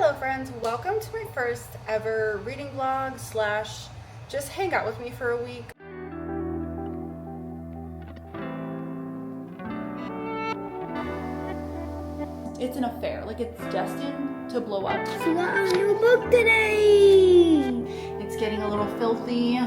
Hello friends, welcome to my first ever reading vlog slash just hang out with me for a week. It's an affair, like it's destined to blow up. So got a new book today! It's getting a little filthy.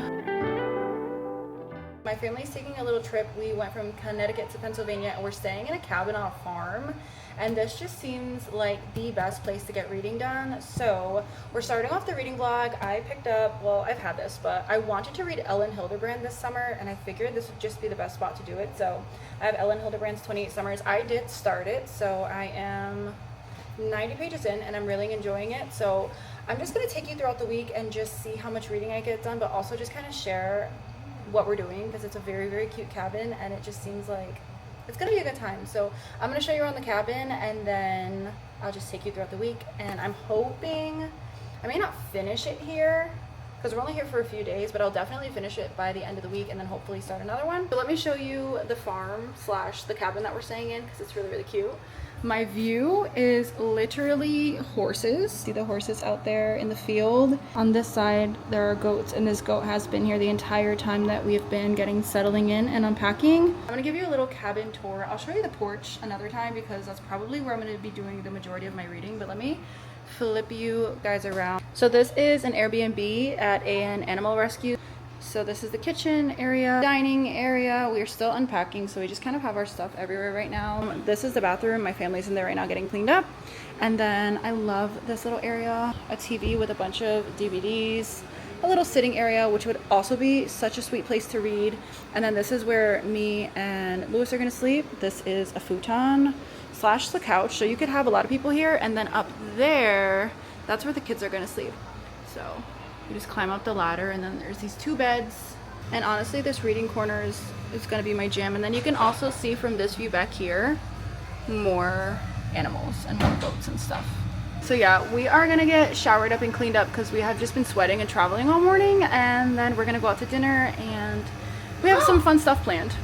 My family's taking a little trip. We went from Connecticut to Pennsylvania and we're staying in a cabin on a farm. And this just seems like the best place to get reading done. So we're starting off the reading vlog. I picked up, well, I've had this, but I wanted to read Ellen Hildebrand this summer and I figured this would just be the best spot to do it. So I have Ellen Hildebrand's 28 Summers. I did start it, so I am 90 pages in and I'm really enjoying it. So I'm just gonna take you throughout the week and just see how much reading I get done, but also just kind of share what we're doing because it's a very, very cute cabin and it just seems like it's gonna be a good time. So I'm gonna show you around the cabin and then I'll just take you throughout the week, and I'm hoping I may not finish it here because we're only here for a few days, but I'll definitely finish it by the end of the week and then hopefully start another one. So let me show you the farm slash the cabin that we're staying in because it's really, really cute. My view is literally horses. See the horses out there in the field? On this side, there are goats, and this goat has been here the entire time that we have been settling in and unpacking. I'm gonna give you a little cabin tour. I'll show you the porch another time because that's probably where I'm gonna be doing the majority of my reading, but let me flip you guys around. So this is an Airbnb at an animal rescue. So this is the kitchen area, dining area. We're still unpacking, so we just kind of have our stuff everywhere right now. This is the bathroom. My family's in there right now getting cleaned up. And then I love this little area, a TV with a bunch of DVDs, a little sitting area, which would also be such a sweet place to read. And then this is where me and Louis are gonna sleep. This is a futon slash the couch. So you could have a lot of people here. And then up there, that's where the kids are gonna sleep. So you just climb up the ladder and then there's these two beds. And honestly, this reading corner is gonna be my jam. And then you can also see from this view back here, more animals and more boats and stuff. So yeah, we are gonna get showered up and cleaned up because we have just been sweating and traveling all morning. And then we're gonna go out to dinner and we have some fun stuff planned.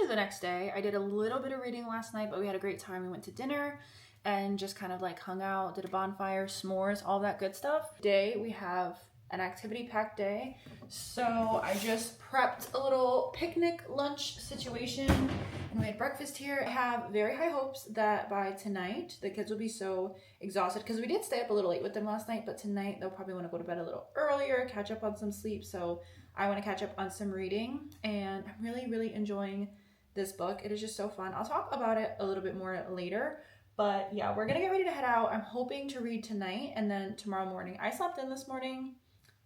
The next day. I did a little bit of reading last night, but we had a great time. We went to dinner and just kind of like hung out, did a bonfire, s'mores, all that good stuff. Today we have an activity packed day. So I just prepped a little picnic lunch situation and we had breakfast here. I have very high hopes that by tonight the kids will be so exhausted because we did stay up a little late with them last night, but tonight they'll probably want to go to bed a little earlier, catch up on some sleep. So I want to catch up on some reading and I'm really, really enjoying this book. It is just so fun. I'll talk about it a little bit more later, but yeah, we're gonna get ready to head out. I'm hoping to read tonight and then tomorrow morning. I slept in this morning.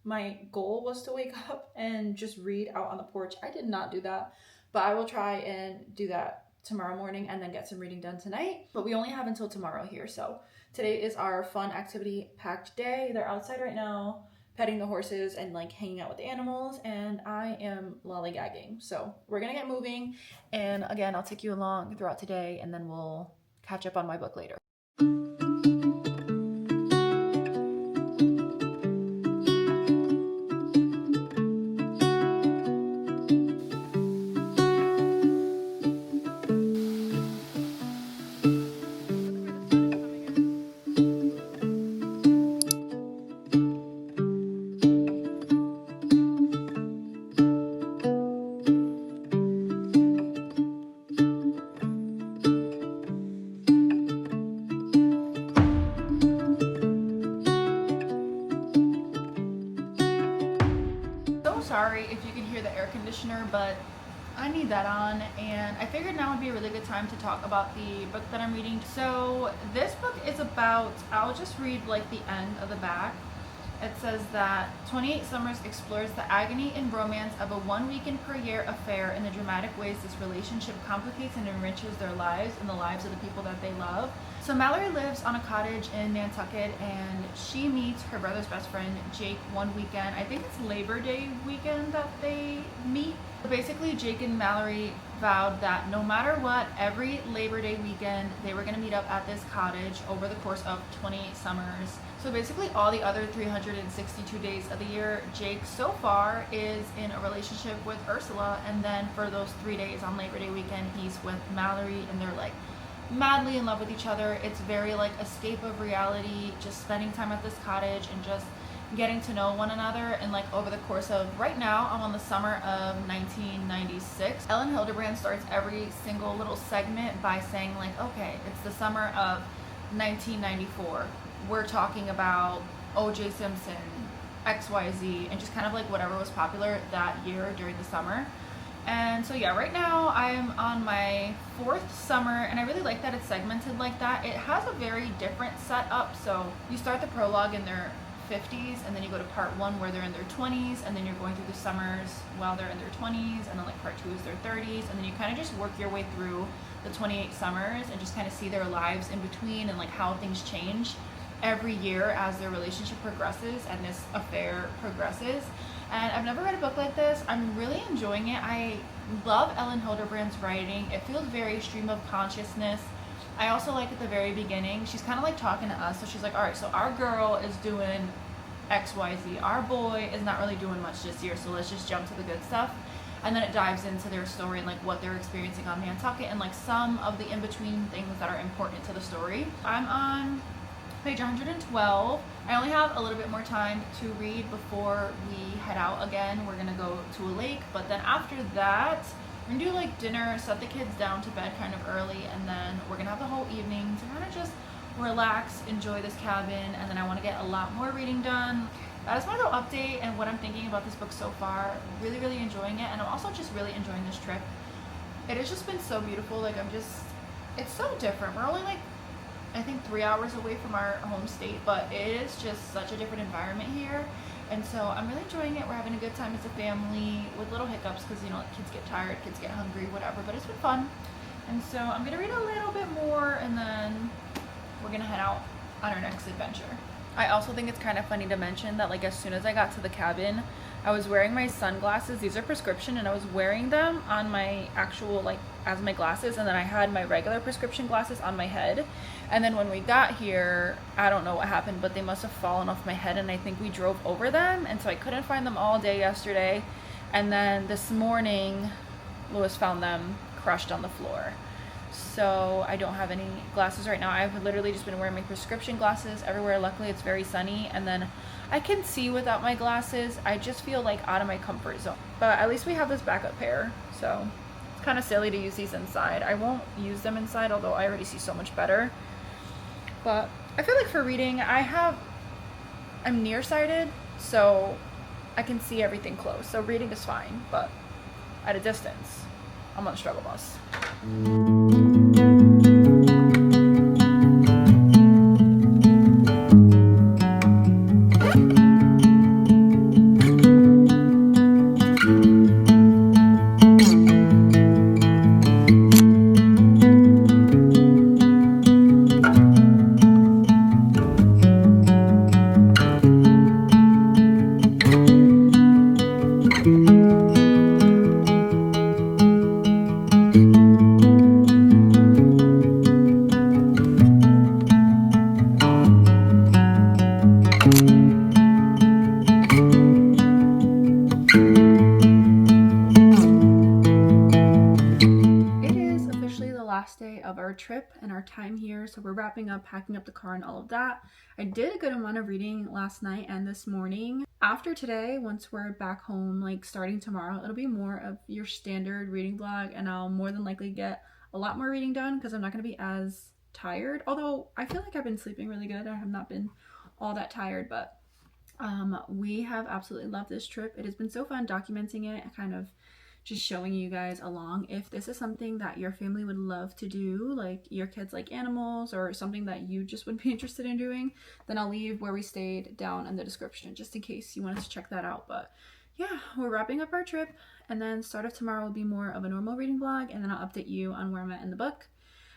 My goal was to wake up and just read out on the porch. I did not do that, but I will try and do that tomorrow morning and then get some reading done tonight. But we only have until tomorrow here. So today is our fun activity packed day. They're outside right now, petting the horses and like hanging out with the animals, and I am lollygagging. So we're gonna get moving, and again, I'll take you along throughout today and then we'll catch up on my book later. sorry if you can hear the air conditioner, but I need that on, and I figured now would be a really good time to talk about the book that I'm reading. So this book is about, I'll just read like the end of the back. It says that 28 Summers explores the agony and romance of a one weekend per year affair and the dramatic ways this relationship complicates and enriches their lives and the lives of the people that they love. So Mallory lives on a cottage in Nantucket, and she meets her brother's best friend Jake one weekend. I think it's Labor Day weekend that they meet. Basically, Jake and Mallory vowed that no matter what, every Labor Day weekend, they were going to meet up at this cottage over the course of 28 summers. So basically all the other 362 days of the year, Jake so far is in a relationship with Ursula, and then for those 3 days on Labor Day weekend, he's with Mallory, and they're like madly in love with each other. It's very like escape of reality, just spending time at this cottage and just getting to know one another. And like over the course of, right now I'm on the summer of 1996. Ellen Hildebrand starts every single little segment by saying like, okay, it's the summer of 1994. We're talking about O.J. Simpson, XYZ, and just kind of like whatever was popular that year during the summer. And so yeah, right now I'm on my 4th summer, and I really like that it's segmented like that. It has a very different setup. So you start the prologue in their 50s, and then you go to part 1 where they're in their 20s, and then you're going through the summers while they're in their 20s, and then like part 2 is their 30s, and then you kind of just work your way through the 28 summers and just kind of see their lives in between and like how things change every year as their relationship progresses and this affair progresses. And I've never read a book like this. I'm really enjoying it. I love Ellen Hildebrand's writing. It feels very stream of consciousness. I also like at the very beginning, she's kind of like talking to us. So she's like, all right, so our girl is doing XYZ. Our boy is not really doing much this year, so let's just jump to the good stuff. And then it dives into their story and like what they're experiencing on Nantucket and like some of the in-between things that are important to the story. I'm on page 112. I only have a little bit more time to read before we head out again. We're gonna go to a lake, but then after that, we're gonna do like dinner, set the kids down to bed kind of early, and then we're gonna have the whole evening to kind of just relax, enjoy this cabin, and then I want to get a lot more reading done. That is my little update and what I'm thinking about this book so far. Really, really enjoying it, and I'm also just really enjoying this trip. It has just been so beautiful. Like it's so different. We're only like, I think 3 hours away from our home state, but it is just such a different environment here. And so I'm really enjoying it. We're having a good time as a family with little hiccups because, you know, like kids get tired, kids get hungry, whatever, but it's been fun. And so I'm going to read a little bit more, and then we're going to head out on our next adventure. I also think it's kind of funny to mention that like as soon as I got to the cabin, I was wearing my sunglasses. These are prescription, and I was wearing them on my actual like as my glasses, and then I had my regular prescription glasses on my head. And then when we got here, I don't know what happened, but they must have fallen off my head, and I think we drove over them, and so I couldn't find them all day yesterday. And then this morning Lewis found them crushed on the floor. So I don't have any glasses right now. I've literally just been wearing my prescription glasses everywhere. Luckily it's very sunny, and then I can see without my glasses. I just feel like out of my comfort zone, but at least we have this backup pair, so it's kind of silly to use these inside. I won't use them inside, although I already see so much better. But I feel like for reading, I'm nearsighted, so I can see everything close, so reading is fine, but at a distance I'm on the struggle bus. Of our trip and our time here, so we're wrapping up, packing up the car and all of that. I did a good amount of reading last night and this morning. After today, once we're back home, like starting tomorrow, it'll be more of your standard reading vlog, and I'll more than likely get a lot more reading done because I'm not going to be as tired, although I feel like I've been sleeping really good. I have not been all that tired, but We have absolutely loved this trip. It has been so fun documenting it, kind of just showing you guys along. If this is something that your family would love to do, like your kids like animals or something that you just would be interested in doing, then I'll leave where we stayed down in the description just in case you wanted to check that out. But yeah, we're wrapping up our trip, and then start of tomorrow will be more of a normal reading vlog, and then I'll update you on where I'm at in the book,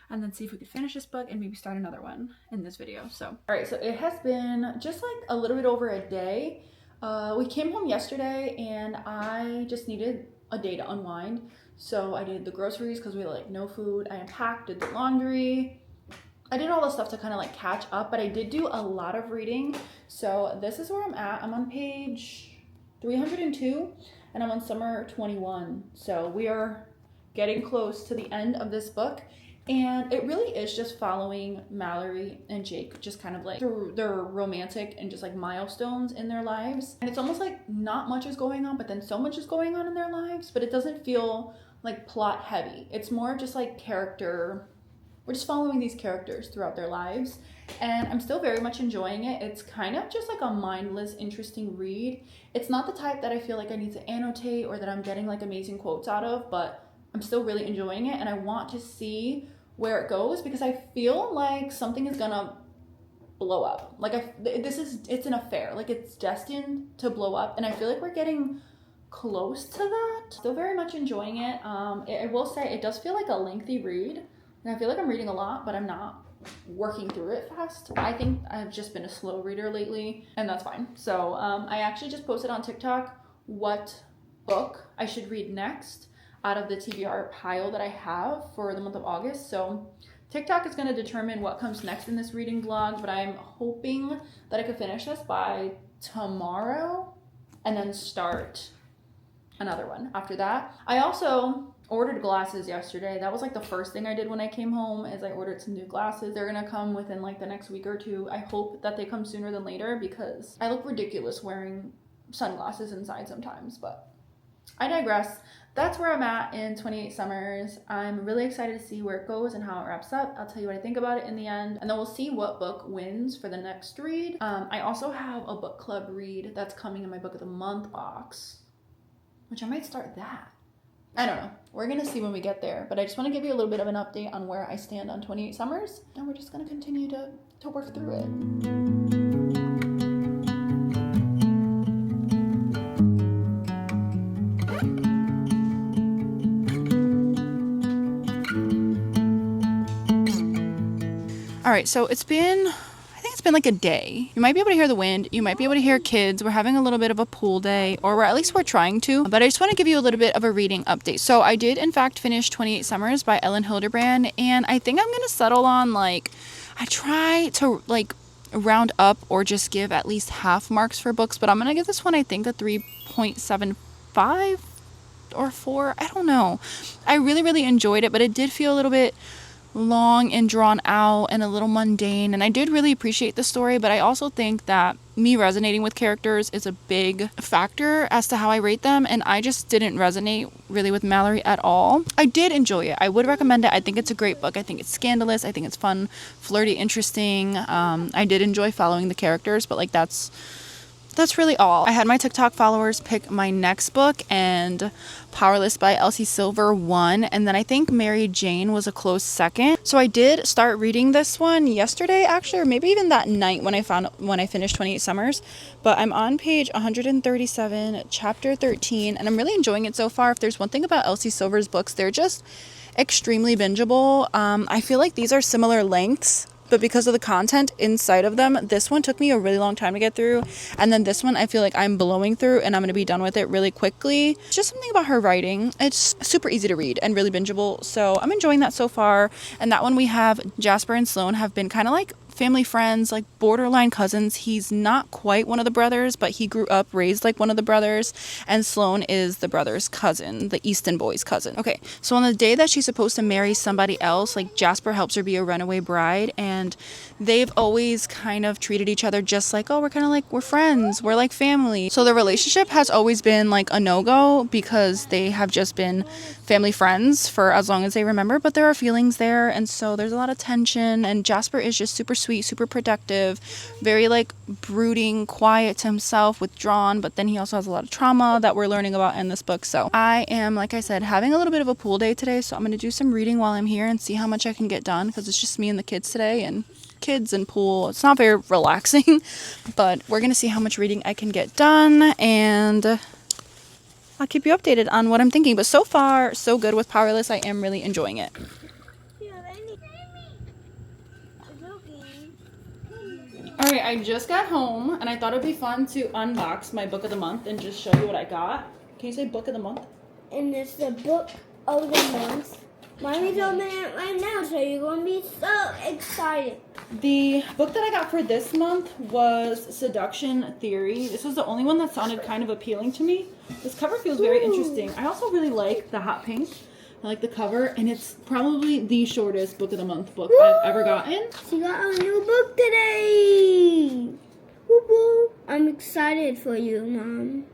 and then see if we could finish this book and maybe start another one in this video. So all right, so it has been just like a little bit over a day. We came home yesterday and I just needed a day to unwind, so I did the groceries because we had like no food. I unpacked, did the laundry, I did all the stuff to kind of like catch up, but I did do a lot of reading. So this is where I'm at. I'm on page 302 and I'm on summer 21, so we are getting close to the end of this book. And it really is just following Mallory and Jake, just kind of like through their romantic and just like milestones in their lives. And it's almost like not much is going on, but then so much is going on in their lives, but it doesn't feel like plot heavy. It's more just like character. We're just following these characters throughout their lives. And I'm still very much enjoying it. It's kind of just like a mindless, interesting read. It's not the type that I feel like I need to annotate or that I'm getting like amazing quotes out of, but I'm still really enjoying it, and I want to see where it goes because I feel like something is gonna blow up. Like it's an affair, like it's destined to blow up, and I feel like we're getting close to that. Still very much enjoying it. I will say it does feel like a lengthy read, and I feel like I'm reading a lot, but I'm not working through it fast. I think I've just been a slow reader lately, and that's fine. So I actually just posted on TikTok what book I should read next out of the TBR pile that I have for the month of August. So TikTok is going to determine what comes next in this reading vlog, but I'm hoping that I could finish this by tomorrow and then start another one after that. I also ordered glasses yesterday. That was like the first thing I did when I came home, is I ordered some new glasses. They're gonna come within like the next week or two. I hope that they come sooner than later because I look ridiculous wearing sunglasses inside sometimes, but I digress. That's where I'm at in 28 Summers. I'm really excited to see where it goes and how it wraps up. I'll tell you what I think about it in the end, and then we'll see what book wins for the next read. I also have a book club read that's coming in my book of the month box, which I might start that. I don't know. We're gonna see when we get there, but I just want to give you a little bit of an update on where I stand on 28 Summers, and we're just gonna continue to work through it. All right, so I think it's been like a day. You might be able to hear the wind. You might be able to hear kids. We're having a little bit of a pool day, or at least we're trying to. But I just want to give you a little bit of a reading update. So I did, in fact, finish 28 Summers by Ellen Hildebrand, and I think I'm going to settle on I try to round up or just give at least half marks for books, but I'm going to give this one, I think, a 3.75 or 4. I don't know. I really, really enjoyed it, but it did feel a little bit long and drawn out and a little mundane, and I did really appreciate the story, but I also think that me resonating with characters is a big factor as to how I rate them, and I just didn't resonate really with Mallory at all. I did enjoy it. I would recommend it. I think it's a great book. I think it's scandalous. I think it's fun, flirty, interesting. I did enjoy following the characters, but that's really all. I had my TikTok followers pick my next book, and Powerless by Elsie Silver won, and then I think Mary Jane was a close second. So I did start reading this one yesterday, actually, or maybe even that night when I finished 28 Summers. But I'm on page 137, chapter 13, and I'm really enjoying it so far. If there's one thing about Elsie Silver's books, they're just extremely bingeable. I feel like these are similar lengths, but because of the content inside of them, this one took me a really long time to get through, and then this one I feel like I'm blowing through and I'm going to be done with it really quickly. It's just something about her writing. It's super easy to read and really bingeable, so I'm enjoying that so far. And that one, we have Jasper and Sloane have been kind of like family friends, like borderline cousins. He's not quite one of the brothers, but he grew up raised like one of the brothers, and Sloane is the brother's cousin, the Easton boy's cousin. Okay, so on the day that she's supposed to marry somebody else, like Jasper helps her be a runaway bride, and they've always kind of treated each other just like, oh, we're kind of like, we're friends, we're like family. So the relationship has always been like a no-go because they have just been family friends for as long as they remember, but there are feelings there, and so there's a lot of tension, and Jasper is just super sweet, super protective, very like brooding, quiet to himself, withdrawn, but then he also has a lot of trauma that we're learning about in this book. So I am, like I said, having a little bit of a pool day today, so I'm going to do some reading while I'm here and see how much I can get done, because it's just me and the kids today, and kids and pool, it's not very relaxing, but we're going to see how much reading I can get done, and I'll keep you updated on what I'm thinking. But so far, so good with Powerless. I am really enjoying it. Alright, I just got home, and I thought it'd be fun to unbox my book of the month and just show you what I got. Can you say book of the month? And it's the book of the month. Mommy's opening it right now, so you're going to be so excited. The book that I got for this month was Seduction Theory. This was the only one that sounded kind of appealing to me. This cover feels very interesting. I also really like the hot pink. I like the cover, and it's probably the shortest book of the month book I've ever gotten. She got a new book today. Woo-woo. I'm excited for you, Mom.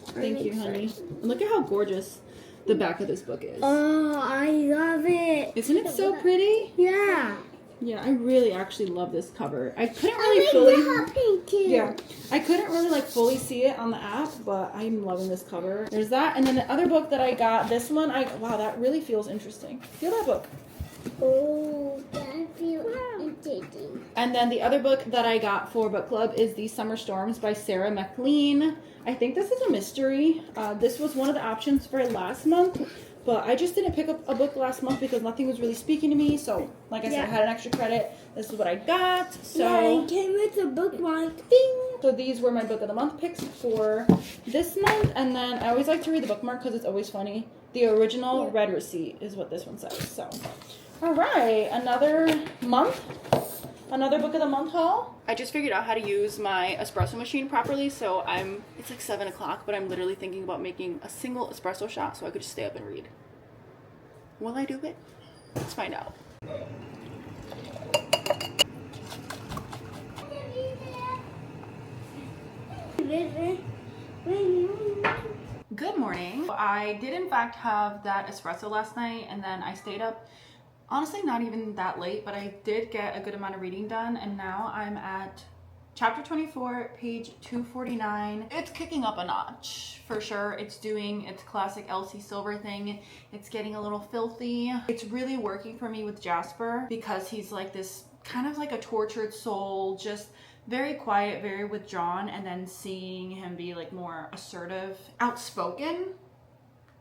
Thank you, honey. And look at how gorgeous the back of this book is. Oh, I love it. Isn't it so pretty? Yeah. Yeah, I really actually love this cover. I couldn't really fully... hot pink too. Yeah, I couldn't really like fully see it on the app, but I'm loving this cover. There's that, and then the other book that I got, this one, wow, that really feels interesting. Feel that book. Oh, that feels interesting. And then the other book that I got for book club is The Summer Storms by Sarah McLean. I think this is a mystery. This was one of the options for last month, but I just didn't pick up a book last month because nothing was really speaking to me. So, like I said, I had an extra credit. This is what I got. So, yeah, it came with a bookmark. Ding. So these were my book of the month picks for this month. And then I always like to read the bookmark because it's always funny. The original red receipt is what this one says. So, all right, another month. Another book of the month haul. I just figured out how to use my espresso machine properly, so it's like 7 o'clock, but I'm literally thinking about making a single espresso shot so I could just stay up and read. Will I do it? Let's find out. Good morning. I did in fact have that espresso last night, and then I stayed up. Honestly, not even that late, but I did get a good amount of reading done, and now I'm at chapter 24, page 249. It's kicking up a notch, for sure. It's doing its classic Elsie Silver thing. It's getting a little filthy. It's really working for me with Jasper because he's like this kind of like a tortured soul, just very quiet, very withdrawn, and then seeing him be like more assertive, outspoken,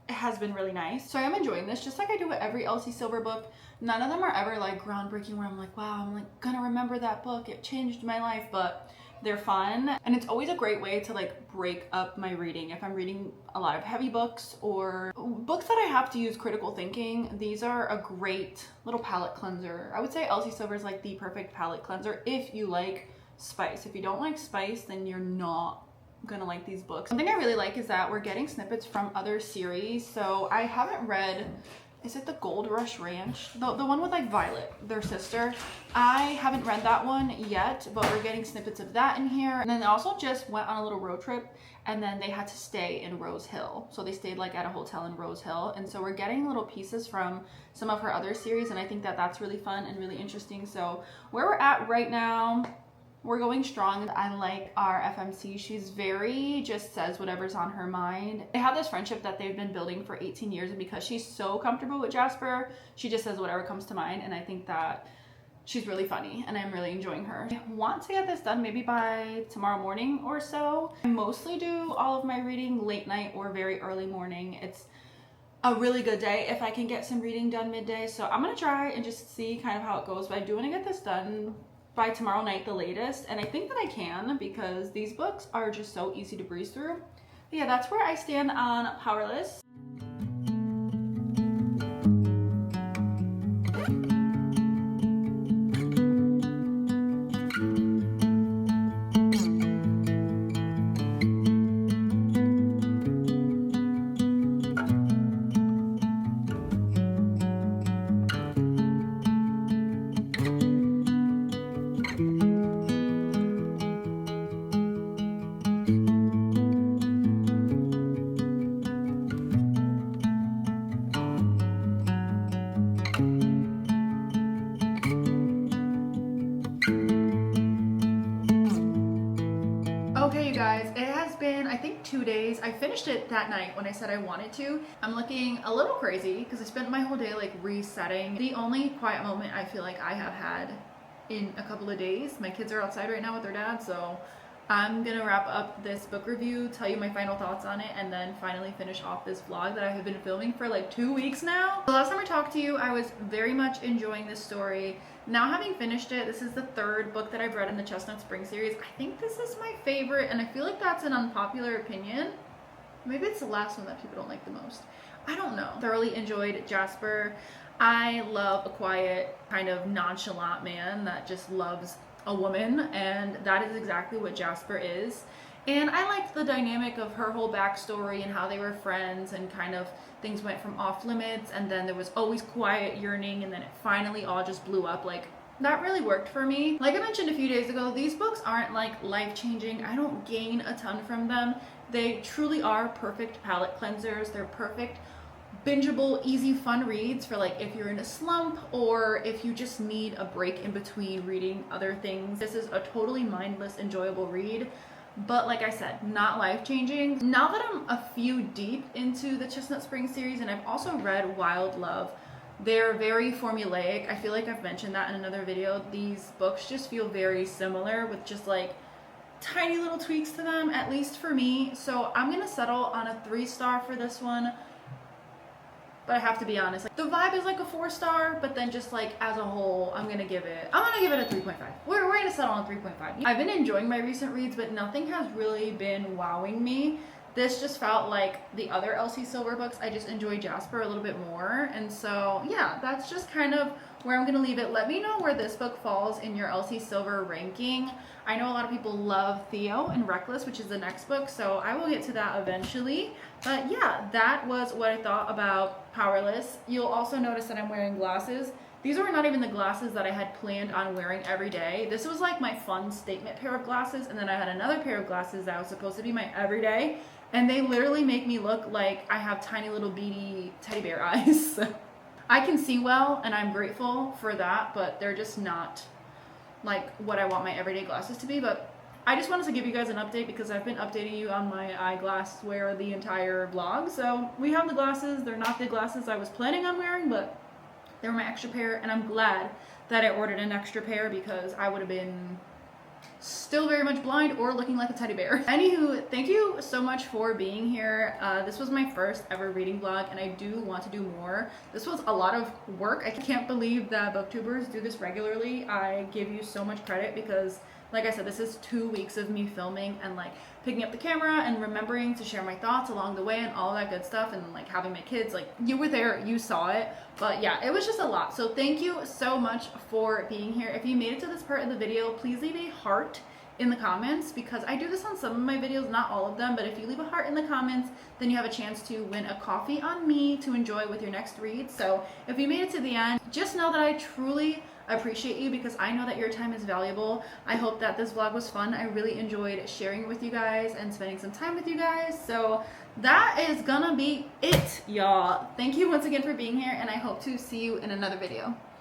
it has been really nice. So I am enjoying this, just like I do with every Elsie Silver book. None of them are ever like groundbreaking where I'm like, wow, I'm like gonna remember that book, it changed my life, but they're fun. And it's always a great way to like break up my reading. If I'm reading a lot of heavy books or books that I have to use critical thinking, these are a great little palate cleanser. I would say Elsie Silver is like the perfect palate cleanser if you like spice. If you don't like spice, then you're not gonna like these books. Something I really like is that we're getting snippets from other series. So I haven't read, is it the Gold Rush Ranch? The one with like Violet, their sister. I haven't read that one yet, but we're getting snippets of that in here. And then they also just went on a little road trip, and then they had to stay in Rose Hill. So they stayed like at a hotel in Rose Hill. And so we're getting little pieces from some of her other series, and I think that that's really fun and really interesting. So where we're at right now, we're going strong. I like our FMC. She's very, just says whatever's on her mind. They have this friendship that they've been building for 18 years, and because she's so comfortable with Jasper, she just says whatever comes to mind, and I think that she's really funny, and I'm really enjoying her. I want to get this done maybe by tomorrow morning or so. I mostly do all of my reading late night or very early morning. It's a really good day if I can get some reading done midday, so I'm gonna try and just see kind of how it goes, but I do want to get this done by tomorrow night the latest, and I think that I can because these books are just so easy to breeze through. But yeah, that's where I stand on Powerless. 2 days. I finished it that night when I said I wanted to. I'm looking a little crazy because I spent my whole day like resetting. The only quiet moment I feel like I have had in a couple of days. My kids are outside right now with their dad, so I'm gonna wrap up this book review, tell you my final thoughts on it, and then finally finish off this vlog that I have been filming for like 2 weeks now. The last time I talked to you, I was very much enjoying this story. Now having finished it, this is the third book that I've read in the Chestnut Spring series. I think this is my favorite, and I feel like that's an unpopular opinion. Maybe it's the last one that people don't like the most. I don't know. Thoroughly enjoyed Jasper. I love a quiet, kind of nonchalant man that just loves a woman, and that is exactly what Jasper is. And I liked the dynamic of her whole backstory and how they were friends, and kind of things went from off limits, and then there was always quiet yearning, and then it finally all just blew up. Like, that really worked for me. Like I mentioned a few days ago, these books aren't like life-changing. I don't gain a ton from them. They truly are perfect palate cleansers. They're perfect bingeable, easy, fun reads for like if you're in a slump or if you just need a break in between reading other things. This is a totally mindless, enjoyable read, but like I said, not life-changing. Now that I'm a few deep into the Chestnut Spring series, and I've also read Wild Love, they're very formulaic. I feel like I've mentioned that in another video. These books just feel very similar with just like tiny little tweaks to them, at least for me. So I'm gonna settle on a 3-star for this one. But I have to be honest, like, the vibe is like a 4-star, but then just like as a whole, I'm gonna give it a 3.5. We're gonna settle on 3.5. I've been enjoying my recent reads, but nothing has really been wowing me. This just felt like the other Elsie Silver books. I just enjoy Jasper a little bit more. And so yeah, that's just kind of where I'm gonna leave it. Let me know where this book falls in your Elsie Silver ranking. I know a lot of people love Theo and Reckless, which is the next book, so I will get to that eventually. But yeah, that was what I thought about Powerless. You'll also notice that I'm wearing glasses. These were not even the glasses that I had planned on wearing every day. This was like my fun statement pair of glasses, and then I had another pair of glasses that was supposed to be my everyday, and they literally make me look like I have tiny little beady teddy bear eyes. I can see well, and I'm grateful for that, but they're just not like what I want my everyday glasses to be. But I just wanted to give you guys an update because I've been updating you on my eyeglass wear the entire vlog. So we have the glasses. They're not the glasses I was planning on wearing, but they were my extra pair, and I'm glad that I ordered an extra pair because I would have been still very much blind or looking like a teddy bear. Anywho, thank you so much for being here. This was my first ever reading vlog, and I do want to do more. This was a lot of work. I can't believe that booktubers do this regularly. I give you so much credit because, like I said, this is 2 weeks of me filming and like picking up the camera and remembering to share my thoughts along the way and all that good stuff, and like having my kids, like, you were there, you saw it. But yeah, it was just a lot. So thank you so much for being here. If you made it to this part of the video, please leave a heart in the comments, because I do this on some of my videos, not all of them, but if you leave a heart in the comments, then you have a chance to win a coffee on me to enjoy with your next read. So if you made it to the end, just know that I truly appreciate you because I know that your time is valuable. I hope that this vlog was fun. I really enjoyed sharing it with you guys and spending some time with you guys. So that is gonna be it, y'all. Thank you once again for being here, and I hope to see you in another video.